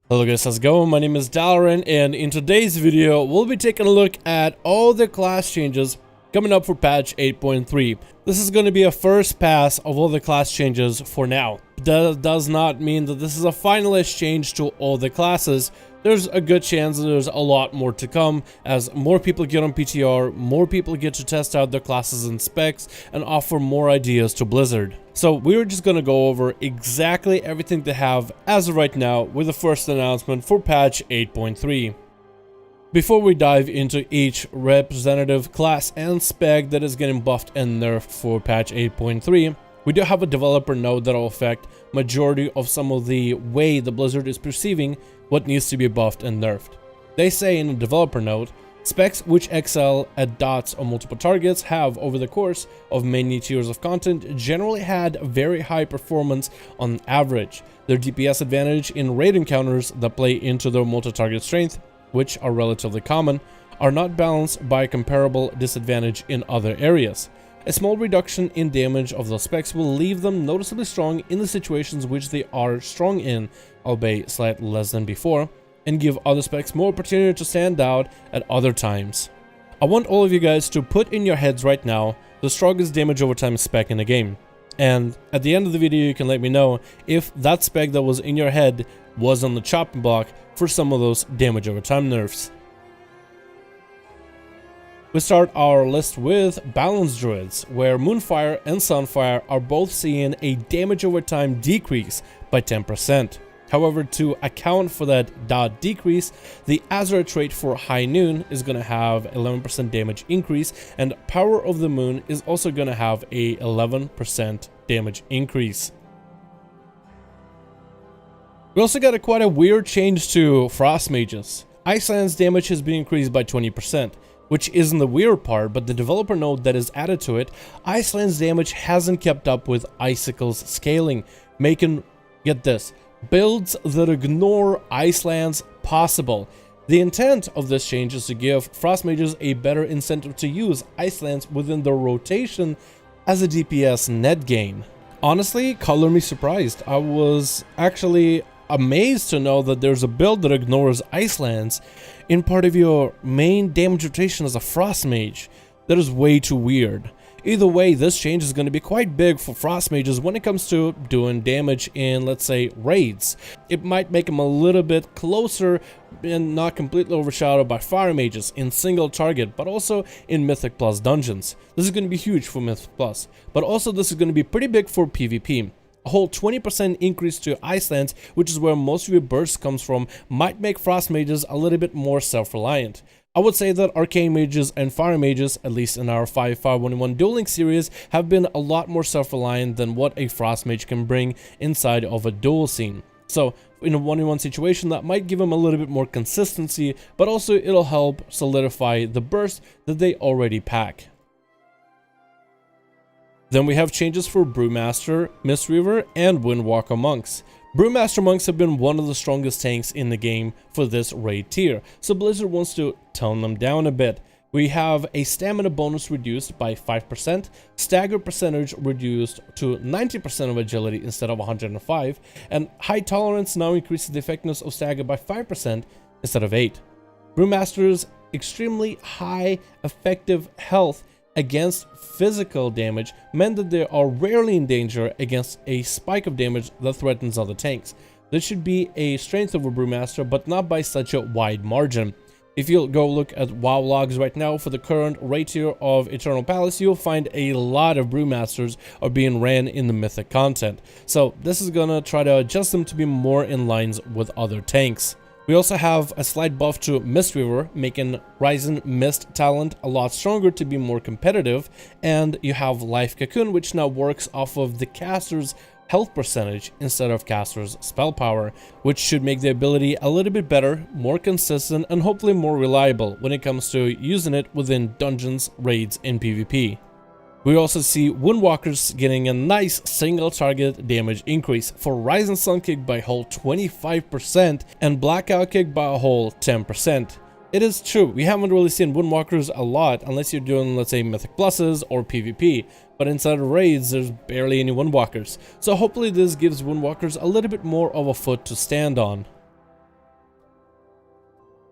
Hello guys, how's it going? My name is Dalaran, and in today's video, we'll be taking a look at all the class changes coming up for patch 8.3. This is going to be a first pass of all the class changes for now. That does not mean that this is a finalist change to all the classes. There's a good chance that there's a lot more to come as more people get on PTR, more people get to test out their classes and specs, and offer more ideas to Blizzard. So we're just going to go over exactly everything they have as of right now with the first announcement for patch 8.3. Before we dive into each representative class and spec that is getting buffed and nerfed for patch 8.3, we do have a developer note that will affect majority of some of the way the Blizzard is perceiving what needs to be buffed and nerfed. They say in a developer note, specs which excel at dots on multiple targets have, over the course of many tiers of content, generally had very high performance on average. Their DPS advantage in raid encounters that play into their multi-target strength, which are relatively common, are not balanced by a comparable disadvantage in other areas. A small reduction in damage of those specs will leave them noticeably strong in the situations which they are strong in, albeit slightly less than before, and give other specs more opportunity to stand out at other times. I want all of you guys to put in your heads right now the strongest damage over time spec in the game. And at the end of the video you can let me know if that spec that was in your head was on the chopping block for some of those damage over time nerfs. We start our list with Balanced Droids, where Moonfire and Sunfire are both seeing a damage over time decrease by 10%. However, to account for that dot decrease, the Azeroth trait for High Noon is going to have 11% damage increase, and Power of the Moon is also going to have a 11% damage increase. We also got quite a weird change to Frost Mages. Iceland's damage has been increased by 20%, which isn't the weird part, but the developer note that is added to it, Iceland's damage hasn't kept up with Icicle's scaling, making, get this, builds that ignore Icelands possible. The intent of this change is to give Frost Mages a better incentive to use Icelands within their rotation as a DPS net gain. Honestly, color me surprised. I was actually amazed to know that there's a build that ignores Icelands in part of your main damage rotation as a Frost Mage. That is way too weird. Either way, this change is going to be quite big for Frost Mages when it comes to doing damage in, let's say, raids. It might make them a little bit closer and not completely overshadowed by Fire Mages in single target, but also in Mythic Plus dungeons. This is going to be huge for Mythic Plus, but also this is going to be pretty big for PvP. A whole 20% increase to Icelands, which is where most of your burst comes from, might make Frost Mages a little bit more self-reliant. I would say that Arcane Mages and Fire Mages, at least in our 5.5.1 Duel Link series, have been a lot more self-reliant than what a Frost Mage can bring inside of a duel scene. So, in a 1v1 situation, that might give them a little bit more consistency, but also it'll help solidify the burst that they already pack. Then we have changes for Brewmaster, Mistweaver, and Windwalker Monks. Brewmaster Monks have been one of the strongest tanks in the game for this raid tier, so Blizzard wants to tone them down a bit. We have a stamina bonus reduced by 5%, stagger percentage reduced to 90% of agility instead of 105, and high tolerance now increases the effectiveness of stagger by 5% instead of 8. Brewmaster's extremely high effective health against physical damage meant that they are rarely in danger against a spike of damage that threatens other tanks. This should be a strength of a Brewmaster, but not by such a wide margin. If you go look at WoW logs right now for the current raid tier of Eternal Palace, you'll find a lot of Brewmasters are being ran in the Mythic content. So this is gonna try to adjust them to be more in lines with other tanks. We also have a slight buff to Mistweaver, making Ryzen Mist talent a lot stronger to be more competitive, and you have Life Cocoon, which now works off of the caster's health percentage instead of caster's spell power, which should make the ability a little bit better, more consistent, and hopefully more reliable when it comes to using it within dungeons, raids, and PvP. We also see Windwalkers getting a nice single target damage increase for Rise and Sun Kick by a whole 25% and Blackout Kick by a whole 10%. It is true, we haven't really seen Windwalkers a lot unless you're doing, let's say, Mythic Pluses or PvP, but inside of raids there's barely any Windwalkers, so hopefully this gives Windwalkers a little bit more of a foot to stand on.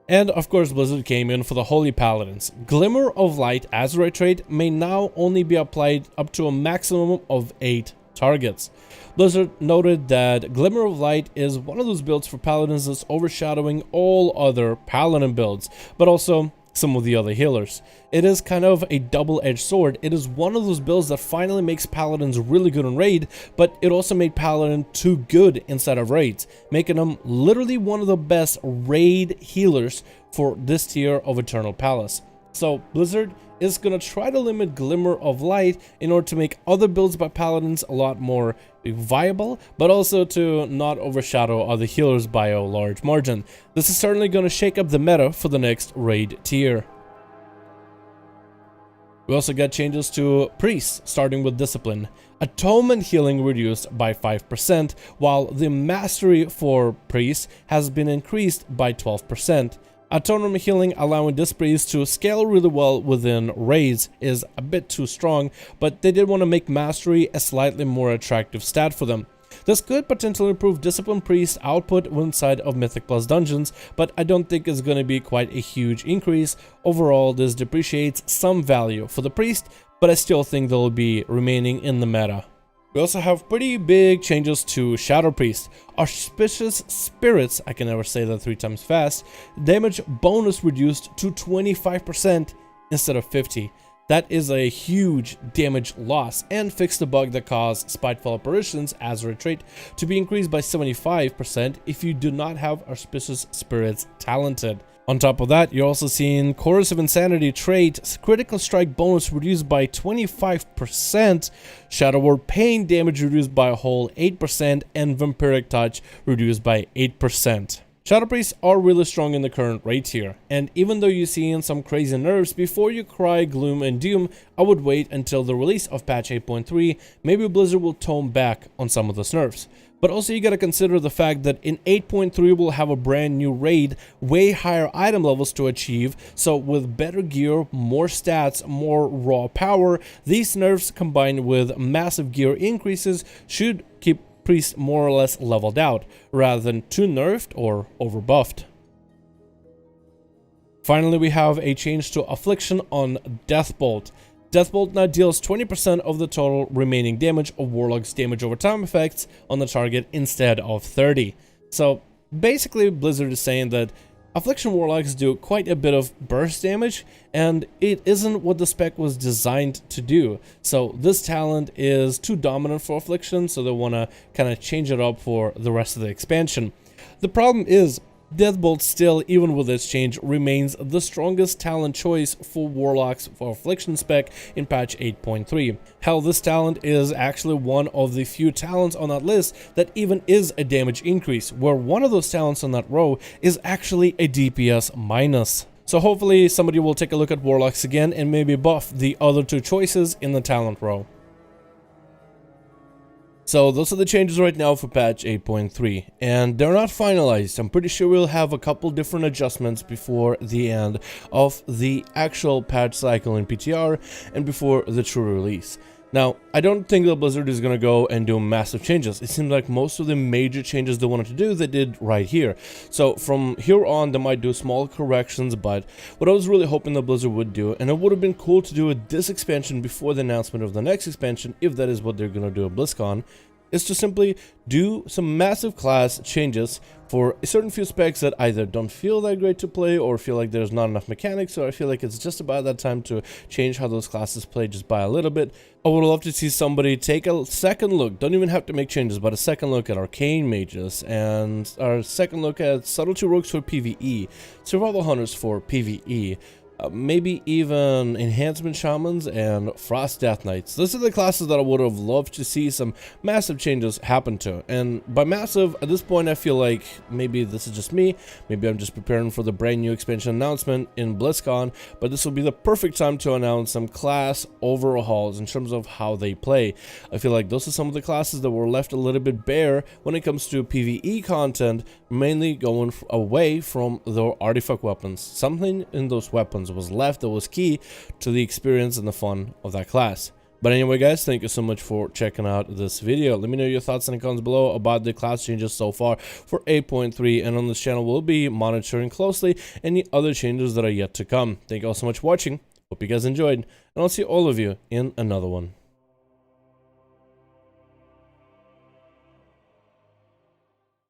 And of course Blizzard came in for the Holy Paladins. Glimmer of Light Azeroth trait may now only be applied up to a maximum of 8 targets. Blizzard noted that Glimmer of Light is one of those builds for Paladins that's overshadowing all other Paladin builds, but also some of the other healers. It is kind of a double-edged sword. It is one of those builds that finally makes Paladins really good in raid, but it also made Paladin too good inside of raids, making them literally one of the best raid healers for this tier of Eternal Palace. So Blizzard is going to try to limit Glimmer of Light in order to make other builds by Paladins a lot more viable, but also to not overshadow other healers by a large margin. This is certainly going to shake up the meta for the next raid tier. We also got changes to Priests, starting with Discipline. Atonement healing reduced by 5%, while the Mastery for Priests has been increased by 12%. Atonement healing, allowing this priest to scale really well within raids, is a bit too strong, but they did want to make Mastery a slightly more attractive stat for them. This could potentially improve Discipline Priest output inside of Mythic Plus dungeons, but I don't think it's going to be quite a huge increase. Overall, this depreciates some value for the priest, but I still think they'll be remaining in the meta. We also have pretty big changes to Shadow Priest. Auspicious Spirits, I can never say that 3 times fast, damage bonus reduced to 25% instead of 50%. That is a huge damage loss, and fixed the bug that caused Spiteful Apparitions Azeroth trait to be increased by 75% if you do not have Auspicious Spirits talented. On top of that, you're also seeing Corrosive Insanity trait, critical strike bonus reduced by 25%, Shadow Word Pain damage reduced by a whole 8%, and Vampiric Touch reduced by 8%. Shadow Priests are really strong in the current raid tier, and even though you're seeing some crazy nerfs, before you cry gloom and doom, I would wait until the release of patch 8.3, maybe Blizzard will tone back on some of those nerfs. But also you gotta consider the fact that in 8.3 we'll have a brand new raid, way higher item levels to achieve, so with better gear, more stats, more raw power, these nerfs combined with massive gear increases should keep Priest more or less leveled out, rather than too nerfed or overbuffed. Finally, we have a change to Affliction on Deathbolt. Deathbolt now deals 20% of the total remaining damage of Warlock's damage over time effects on the target instead of 30%. So basically Blizzard is saying that Affliction Warlocks do quite a bit of burst damage, and it isn't what the spec was designed to do. So this talent is too dominant for Affliction, so they want to kind of change it up for the rest of the expansion. The problem is, Deathbolt still, even with this change, remains the strongest talent choice for Warlocks for Affliction spec in patch 8.3. Hell, this talent is actually one of the few talents on that list that even is a damage increase, where one of those talents on that row is actually a DPS minus. So hopefully somebody will take a look at Warlocks again and maybe buff the other 2 choices in the talent row. So those are the changes right now for patch 8.3, and they're not finalized. I'm pretty sure we'll have a couple different adjustments before the end of the actual patch cycle in PTR and before the true release. Now, I don't think that Blizzard is going to go and do massive changes. It seems like most of the major changes they wanted to do, they did right here. So from here on, they might do small corrections, but what I was really hoping that Blizzard would do, and it would have been cool to do this expansion before the announcement of the next expansion, if that is what they're going to do at BlizzCon, is to simply do some massive class changes for a certain few specs that either don't feel that great to play or feel like there's not enough mechanics, or I feel like it's just about that time to change how those classes play just by a little bit. I would love to see somebody take a second look, don't even have to make changes, but a second look at Arcane Mages, and our second look at Subtlety Rogues for PvE, Survival Hunters for PvE, maybe even Enhancement Shamans and Frost Death Knights. Those are the classes that I would have loved to see some massive changes happen to. And by massive, at this point I feel like maybe this is just me, maybe I'm just preparing for the brand new expansion announcement in BlizzCon, but this will be the perfect time to announce some class overhauls in terms of how they play. I feel like those are some of the classes that were left a little bit bare when it comes to PvE content, mainly going away from the artifact weapons. Something in those weapons was left that was key to the experience and the fun of that class. But anyway guys, thank you so much for checking out this video. Let me know your thoughts in the comments below about the class changes so far for 8.3, and on this channel we'll be monitoring closely any other changes that are yet to come. Thank you all so much for watching. Hope you guys enjoyed, and I'll see all of you in another one.